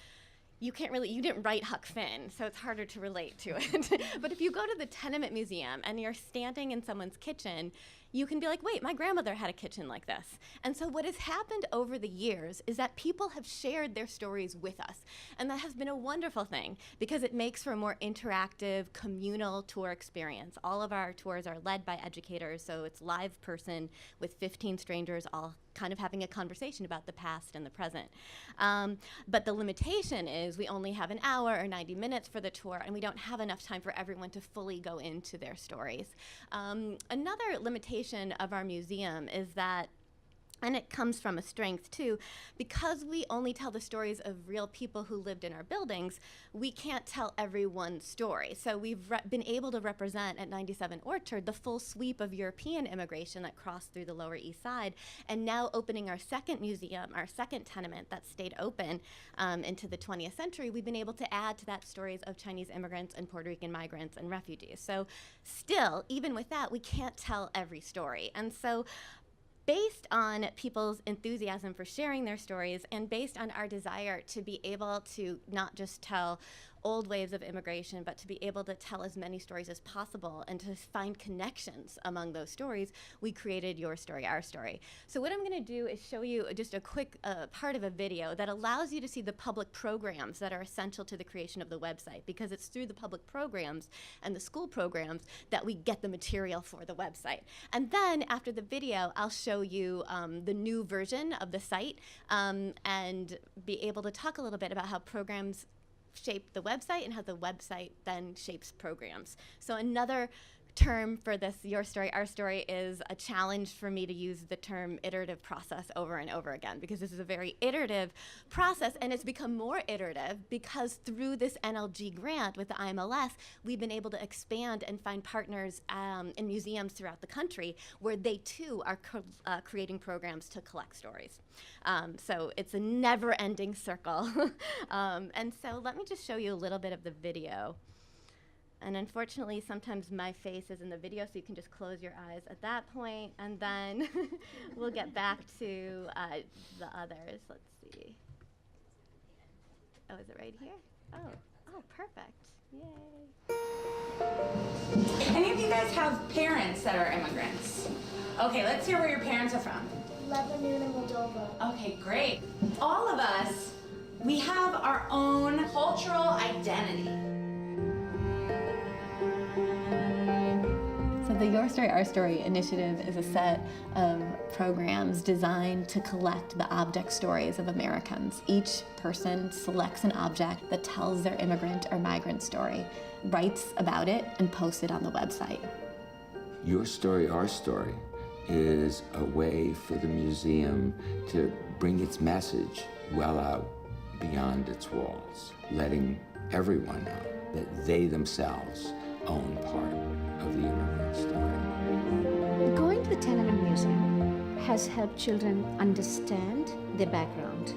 you didn't write Huck Finn, so it's harder to relate to it. But if you go to the Tenement Museum and you're standing in someone's kitchen, you can be like, wait, my grandmother had a kitchen like this. And so what has happened over the years is that people have shared their stories with us. And that has been a wonderful thing because it makes for a more interactive, communal tour experience. All of our tours are led by educators, so it's live person with 15 strangers all kind of having a conversation about the past and the present. But the limitation is we only have an hour or 90 minutes for the tour, and we don't have enough time for everyone to fully go into their stories. Another limitation of our museum is that, and it comes from a strength too, because we only tell the stories of real people who lived in our buildings, we can't tell everyone's story. So we've been able to represent at 97 Orchard the full sweep of European immigration that crossed through the Lower East Side, and now opening our second museum, our second tenement that stayed open into the 20th century, we've been able to add to that stories of Chinese immigrants and Puerto Rican migrants and refugees. So still, even with that, we can't tell every story. And so based on people's enthusiasm for sharing their stories and based on our desire to be able to not just tell old waves of immigration, but to be able to tell as many stories as possible and to find connections among those stories, we created Your Story, Our Story. So what I'm going to do is show you just a quick part of a video that allows you to see the public programs that are essential to the creation of the website, because it's through the public programs and the school programs that we get the material for the website. And then after the video, I'll show you the new version of the site and be able to talk a little bit about how programs shape the website and how the website then shapes programs. So another term for this Your Story, Our Story is a challenge for me to use the term iterative process over and over again, because this is a very iterative process, and it's become more iterative because through this NLG grant with the IMLS, we've been able to expand and find partners in museums throughout the country where they too are creating programs to collect stories. So it's a never-ending circle. And so let me just show you a little bit of the video. And unfortunately, sometimes my face is in the video, so you can just close your eyes at that point, and then we'll get back to the others. Let's see. Oh, is it right here? Oh, perfect. Yay. Any of you guys have parents that are immigrants? Okay, let's hear where your parents are from. Lebanon and Moldova. Okay, great. All of us, we have our own cultural identity. So the Your Story, Our Story initiative is a set of programs designed to collect the object stories of Americans. Each person selects an object that tells their immigrant or migrant story, writes about it, and posts it on the website. Your Story, Our Story is a way for the museum to bring its message well out beyond its walls, letting everyone know that they themselves own part of the immigrant story. Going to the Tenement Museum has helped children understand their background.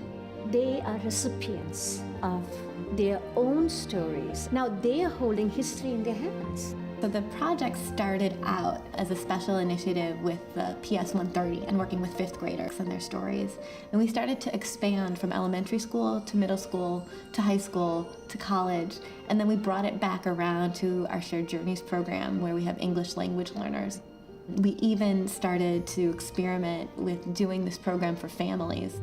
They are recipients of their own stories. Now they are holding history in their hands. So the project started out as a special initiative with the PS 130 and working with 5th graders and their stories. And we started to expand from elementary school to middle school to high school to college. And then we brought it back around to our Shared Journeys program where we have English language learners. We even started to experiment with doing this program for families.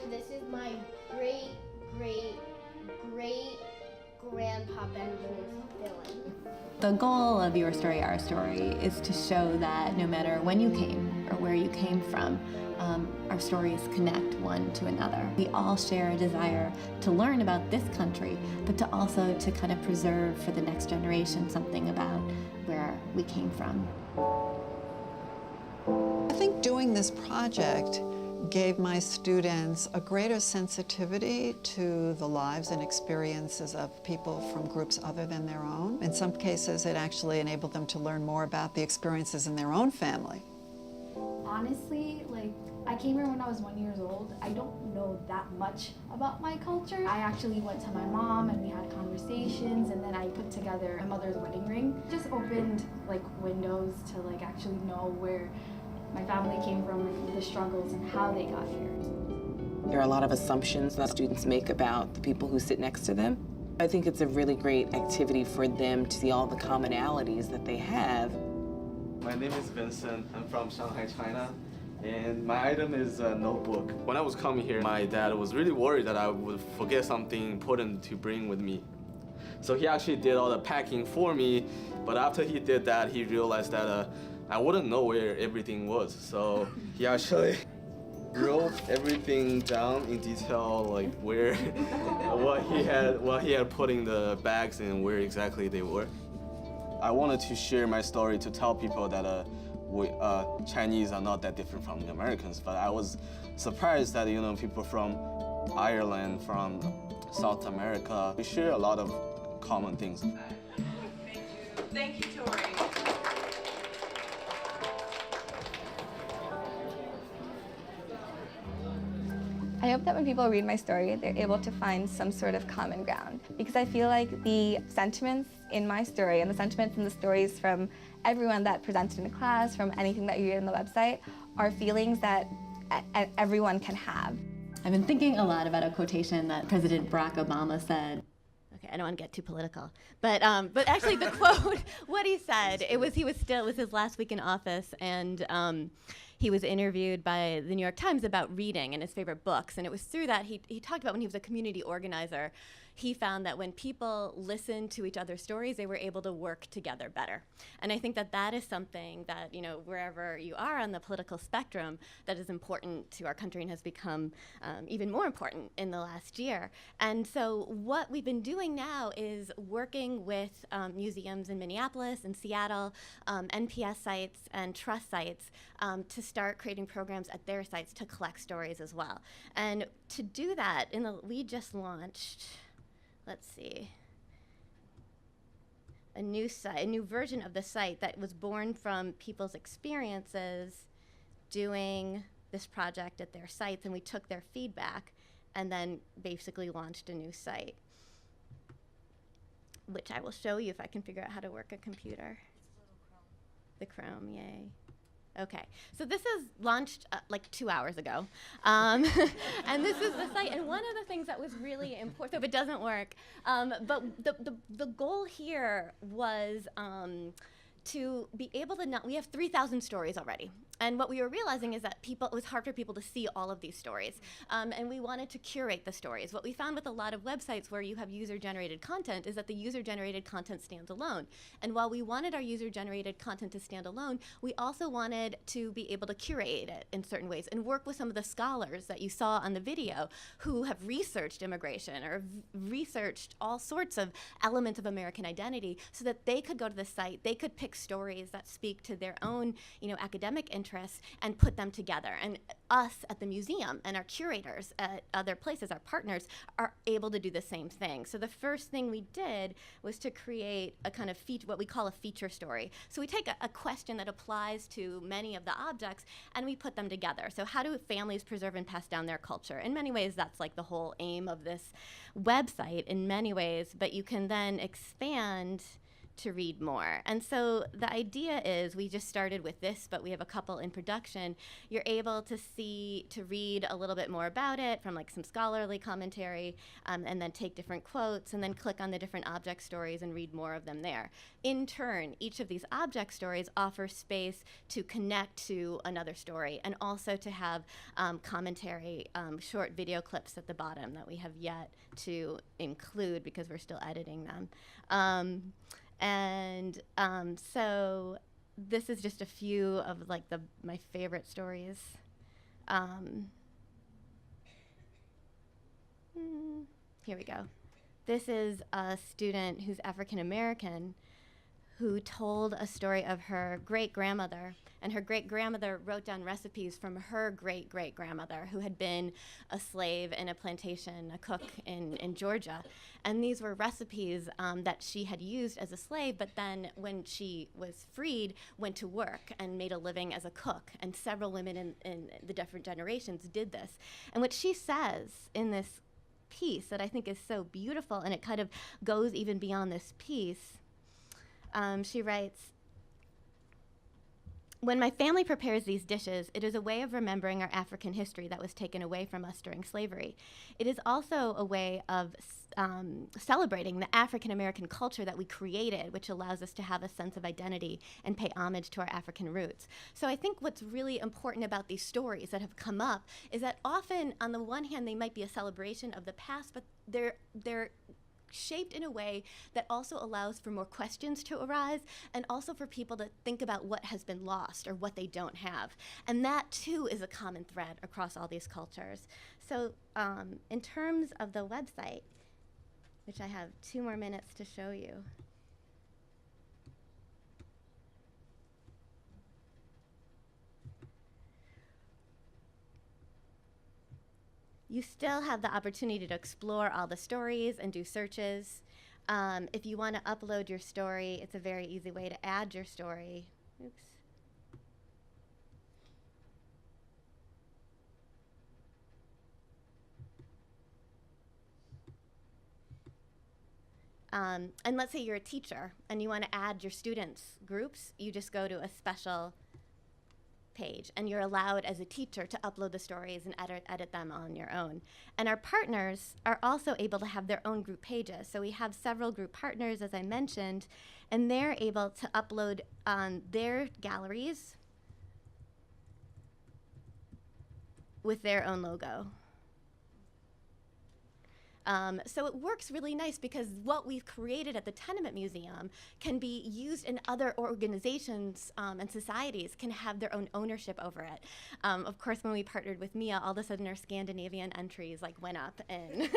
So this is my great, great, great, Grandpa Benjamin's villain. The goal of Your Story, Our Story is to show that no matter when you came or where you came from, our stories connect one to another. We all share a desire to learn about this country, but to also to kind of preserve for the next generation something about where we came from. I think doing this project gave my students a greater sensitivity to the lives and experiences of people from groups other than their own. In some cases, it actually enabled them to learn more about the experiences in their own family. Honestly, I came here when I was 1 year old. I don't know that much about my culture. I actually went to my mom and we had conversations, and then I put together my mother's wedding ring. Just opened windows to actually know where my family came from, the struggles and how they got here. There are a lot of assumptions that students make about the people who sit next to them. I think it's a really great activity for them to see all the commonalities that they have. My name is Vincent. I'm from Shanghai, China. And my item is a notebook. When I was coming here, my dad was really worried that I would forget something important to bring with me. So he actually did all the packing for me, but after he did that, he realized that I wouldn't know where everything was. So he actually wrote everything down in detail, where, what he had put in the bags and where exactly they were. I wanted to share my story to tell people that Chinese are not that different from the Americans, but I was surprised that people from Ireland, from South America, we share a lot of common things. Thank you, Tori. I hope that when people read my story, they're able to find some sort of common ground, because I feel like the sentiments in my story and the sentiments in the stories from everyone that presented in the class, from anything that you read on the website, are feelings that everyone can have. I've been thinking a lot about a quotation that President Barack Obama said. Okay, I don't want to get too political, but actually the quote, what he said, it was his last week in office, and he was interviewed by the New York Times about reading and his favorite books, and it was through that he talked about when he was a community organizer, he found that when people listened to each other's stories, they were able to work together better. And I think that that is something that, wherever you are on the political spectrum, that is important to our country and has become even more important in the last year. And so what we've been doing now is working with museums in Minneapolis and Seattle, NPS sites and trust sites to start creating programs at their sites to collect stories as well. And to do that, we just launched, let's see, a new site, a new version of the site that was born from people's experiences doing this project at their sites, and we took their feedback and then basically launched a new site, which I will show you if I can figure out how to work a computer. The Chrome, yay. Okay, so this is launched 2 hours ago, and this is the site. And one of the things that was really important, so if it doesn't work, but the goal here was to be able to we have 3,000 stories already. And what we were realizing is that it was hard for people to see all of these stories. And we wanted to curate the stories. What we found with a lot of websites where you have user-generated content is that the user-generated content stands alone. And while we wanted our user-generated content to stand alone, we also wanted to be able to curate it in certain ways and work with some of the scholars that you saw on the video who have researched immigration or researched all sorts of elements of American identity so that they could go to the site, they could pick stories that speak to their own academic interests and put them together. And us at the museum and our curators at other places, our partners, are able to do the same thing. So the first thing we did was to create a kind of what we call a feature story. So we take a question that applies to many of the objects and we put them together. So how do families preserve and pass down their culture? In many ways, that's the whole aim of this website in many ways, but you can then expand to read more. And so the idea is, we just started with this, but we have a couple in production. You're able to read a little bit more about it from like some scholarly commentary, and then take different quotes and then click on the different object stories and read more of them there. In turn, each of these object stories offer space to connect to another story, and also to have commentary, short video clips at the bottom that we have yet to include because we're still editing them. So this is just a few of like my favorite stories. Here we go. This is a student who's African American who told a story of her great-grandmother, and her great-grandmother wrote down recipes from her great-great-grandmother, who had been a slave in a plantation, a cook in Georgia. And these were recipes that she had used as a slave, but then when she was freed, went to work and made a living as a cook. And several women in the different generations did this. And what she says in this piece that I think is so beautiful, and it kind of goes even beyond this piece, she writes, "When my family prepares these dishes, it is a way of remembering our African history that was taken away from us during slavery. It is also a way of celebrating the African American culture that we created, which allows us to have a sense of identity and pay homage to our African roots." So I think what's really important about these stories that have come up is that often, on the one hand, they might be a celebration of the past, but they're shaped in a way that also allows for more questions to arise, and also for people to think about what has been lost or what they don't have. And that too is a common thread across all these cultures. So in terms of the website, which I have 2 more minutes to show you. You still have the opportunity to explore all the stories and do searches. If you want to upload your story, it's a very easy way to add your story. Oops. And let's say you're a teacher and you want to add your students' groups, you just go to a special page, and you're allowed as a teacher to upload the stories and edit them on your own. And our partners are also able to have their own group pages. So we have several group partners, as I mentioned, and they're able to upload their galleries with their own logo. So it works really nice because what we've created at the Tenement Museum can be used in other organizations and societies can have their own ownership over it. Of course, when we partnered with MIA, all of a sudden our Scandinavian entries went up in,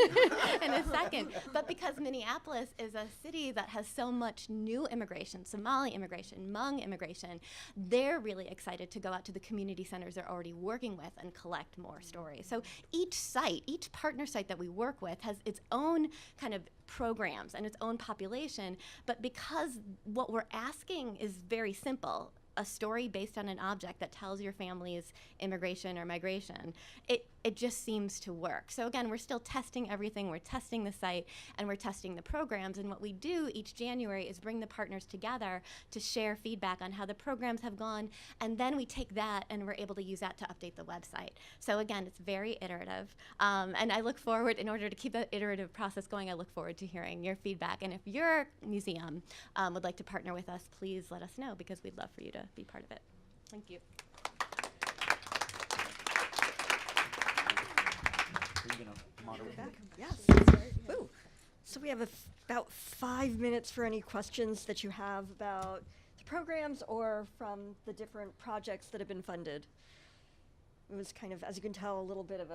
in a second. But because Minneapolis is a city that has so much new immigration, Somali immigration, Hmong immigration, they're really excited to go out to the community centers they're already working with and collect more stories. So each site, each partner site that we work with has its own kind of programs and its own population, but because what we're asking is very simple, a story based on an object that tells your family's immigration or migration, it just seems to work. So again, we're still testing everything. We're testing the site and we're testing the programs. And what we do each January is bring the partners together to share feedback on how the programs have gone. And then we take that and we're able to use that to update the website. So again, it's very iterative. And I look forward, in order to keep that iterative process going, I look forward to hearing your feedback. And if your museum would like to partner with us, please let us know, because we'd love for you to be part of it. Thank you. Are you going to moderate? Yes. Ooh. So we have about 5 minutes for any questions that you have about the programs or from the different projects that have been funded. It was kind of, as you can tell, a little bit of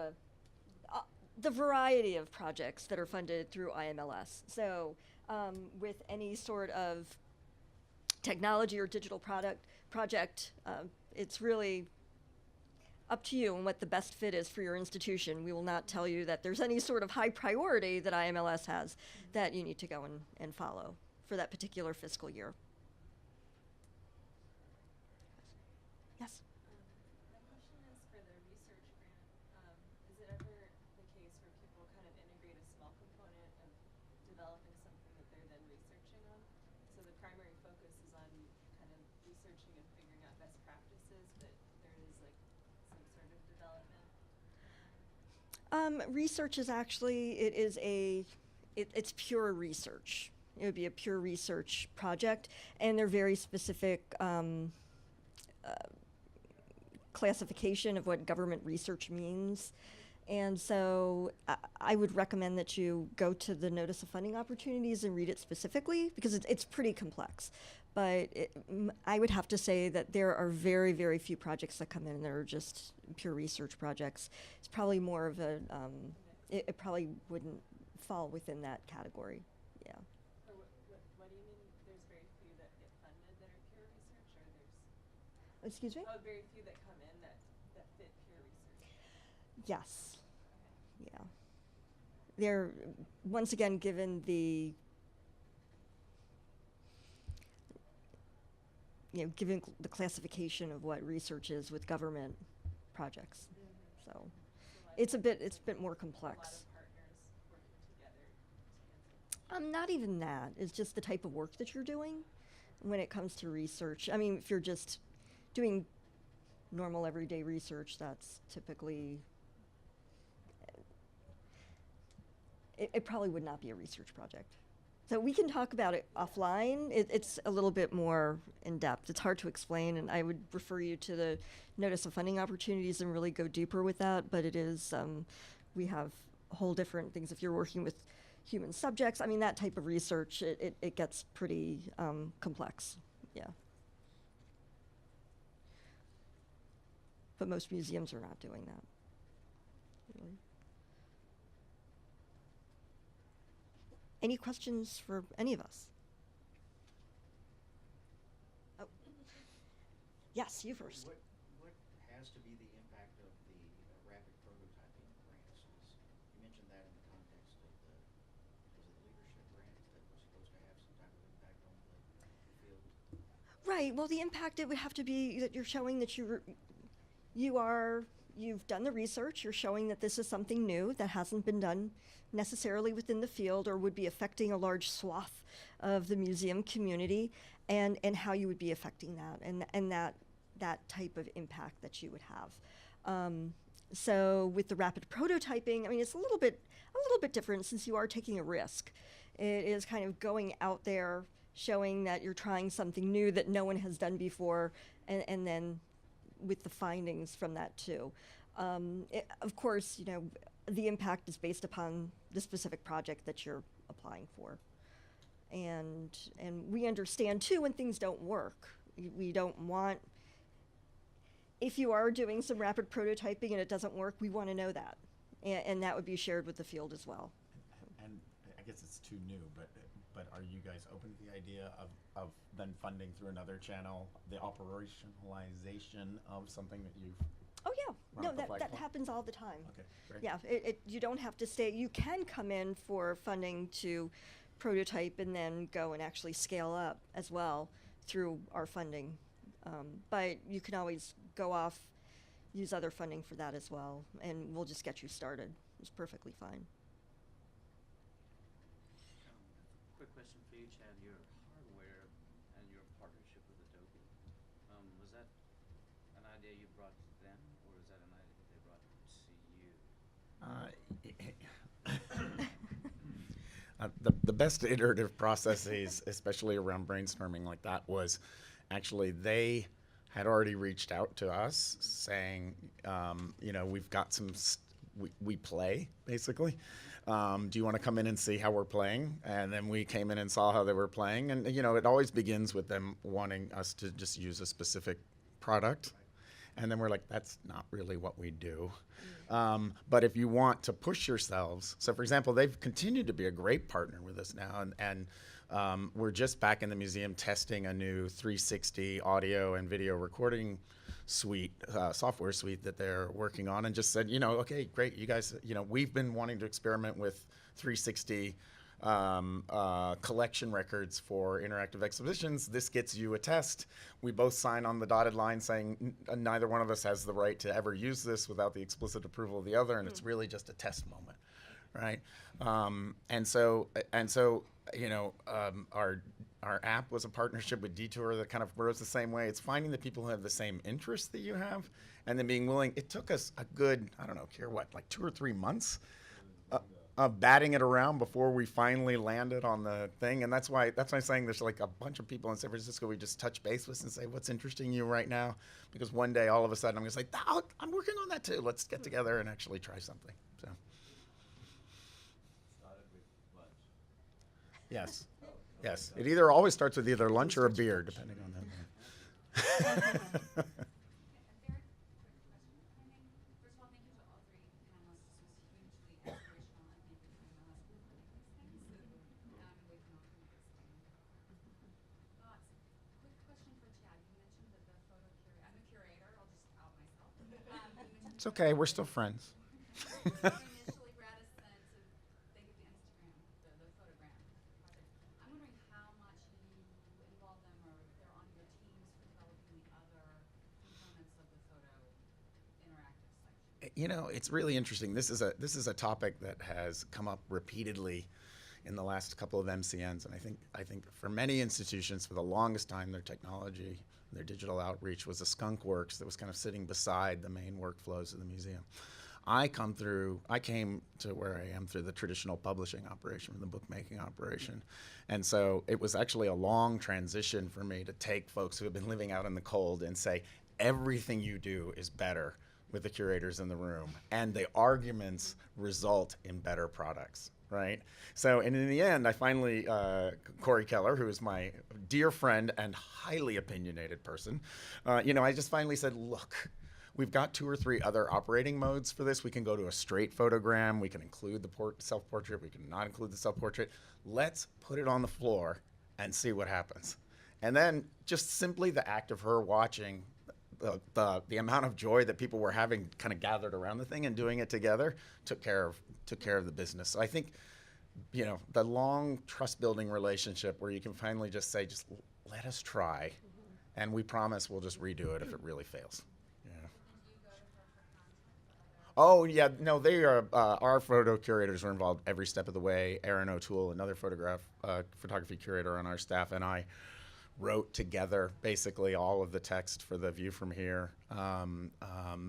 the variety of projects that are funded through IMLS. So with any sort of technology or digital project, it's really up to you and what the best fit is for your institution. We will not tell you that there's any sort of high priority that IMLS has that you need to go and follow for that particular fiscal year. Yes? My question is for the research grant. Is it ever the case where people kind of integrate a small component of developing something that they're then researching on? So the primary focus is on kind of researching and figuring out best practices, but there is like some sort of development? Research is actually, it's pure research. It would be a pure research project, and they're very specific classification of what government research means. And so I would recommend that you go to the Notice of Funding Opportunities and read it specifically, because it's pretty complex. But I would have to say that there are very, very few projects that come in that are just pure research projects. It's probably more of a, it probably wouldn't fall within that category, yeah. Or what do you mean there's very few that get funded that are pure research, or there's... Excuse me? Oh, very few that come in that fit pure research. Yes. Yeah. They're, once again, given the, given the classification of what research is with government projects. So it's a bit more complex. Not even that. It's just the type of work that you're doing when it comes to research. I mean, if you're just doing normal everyday research, that's typically, it probably would not be a research project. So we can talk about it offline. It's a little bit more in depth. It's hard to explain, and I would refer you to the Notice of Funding Opportunities and really go deeper with that. But it is, we have whole different things. If you're working with human subjects, I mean, that type of research, it gets pretty complex, yeah. But most museums are not doing that, really. Any questions for any of us? Oh. Yes, you first. What has to be the impact of the rapid prototyping grants? You mentioned that in the context of the, was it the leadership grant that was supposed to have some type of impact on the field? Right, well, the impact, it would have to be that you're showing that you've done the research, you're showing that this is something new that hasn't been done necessarily within the field or would be affecting a large swath of the museum community, and how you would be affecting that, and that type of impact that you would have. So with the rapid prototyping, I mean, it's a little bit different since you are taking a risk. It is kind of going out there, showing that you're trying something new that no one has done before, and then with the findings from that too. Of course, the impact is based upon the specific project that you're applying for. And we understand too when things don't work. We don't want, if you are doing some rapid prototyping and it doesn't work, we want to know that. And that would be shared with the field as well. And I guess it's too new, but are you guys open to the idea of then funding through another channel, the operationalization of something that you've Oh yeah, no, that happens all the time. Okay, great. Yeah, you don't have to stay, you can come in for funding to prototype and then go and actually scale up as well through our funding. But you can always go off, use other funding for that as well, and we'll just get you started. It's perfectly fine. Quick question for you, Chad. Your hardware and your partnership with Adobe, was that an idea you brought to them, or is that an idea that they brought to you? The best iterative processes, especially around brainstorming like that, was actually they had already reached out to us saying, we've got some, we play, basically. Do you want to come in and see how we're playing? And then we came in and saw how they were playing. And, it always begins with them wanting us to just use a specific product. And then we're like, that's not really what we do. But if you want to push yourselves, so for example, they've continued to be a great partner with us now. And we're just back in the museum testing a new 360 audio and video recording suite, software suite that they're working on, and just said, okay, great, you guys, we've been wanting to experiment with 360 collection records for interactive exhibitions. This gets you a test. We both sign on the dotted line saying neither one of us has the right to ever use this without the explicit approval of the other, and it's really just a test moment, right? And so our app was a partnership with Detour that kind of grows the same way. It's finding the people who have the same interests that you have, and then being willing. It took us a good, I don't know, like 2 or 3 months of batting it around before we finally landed on the thing. And that's why I'm saying there's like a bunch of people in San Francisco we just touch base with and say, what's interesting you right now? Because one day, all of a sudden, I'm going to say, oh, I'm working on that too. Let's get together and actually try something. So. Yes. Yes. It either always starts with either lunch or a beer, depending on that. It's okay. We're still friends. You know, it's really interesting. This is a topic that has come up repeatedly in the last couple of MCNs, and I think for many institutions, for the longest time, their technology, their digital outreach was a skunk works that was kind of sitting beside the main workflows of the museum. I came to where I am through the traditional publishing operation, the bookmaking operation. And so it was actually a long transition for me to take folks who have been living out in the cold and say, everything you do is better with the curators in the room. And the arguments result in better products, right? So, and in the end, I finally, Corey Keller, who is my dear friend and highly opinionated person, I just finally said, look, we've got 2 or 3 other operating modes for this. We can go to a straight photogram. We can include the self-portrait. We can not include the self-portrait. Let's put it on the floor and see what happens. And then just simply the act of her watching the amount of joy that people were having kind of gathered around the thing and doing it together took care of the business. So I think, the long trust-building relationship where you can finally just say, just let us try, and we promise we'll just redo it if it really fails. Oh, yeah, no, they are, our photo curators were involved every step of the way. Aaron O'Toole, another photography curator on our staff, and I wrote together basically all of the text for the View from Here.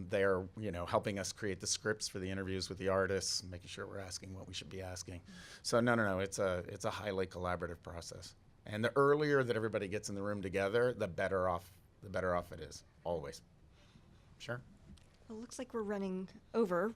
They're, helping us create the scripts for the interviews with the artists, making sure we're asking what we should be asking. So no, it's a highly collaborative process. And the earlier that everybody gets in the room together, the better off it is, always. Sure. Well, it looks like we're running over.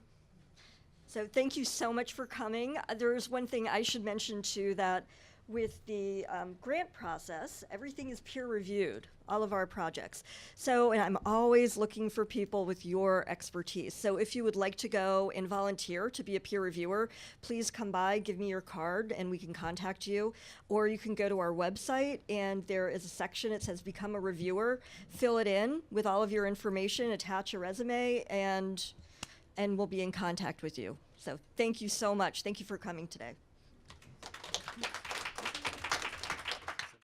So thank you so much for coming. There's one thing I should mention too, that with the grant process, everything is peer reviewed, all of our projects. So, and I'm always looking for people with your expertise. So if you would like to go and volunteer to be a peer reviewer, please come by, give me your card, and we can contact you. Or you can go to our website, and there is a section that says Become a Reviewer. Fill it in with all of your information, attach a resume, and we'll be in contact with you. So thank you so much. Thank you for coming today.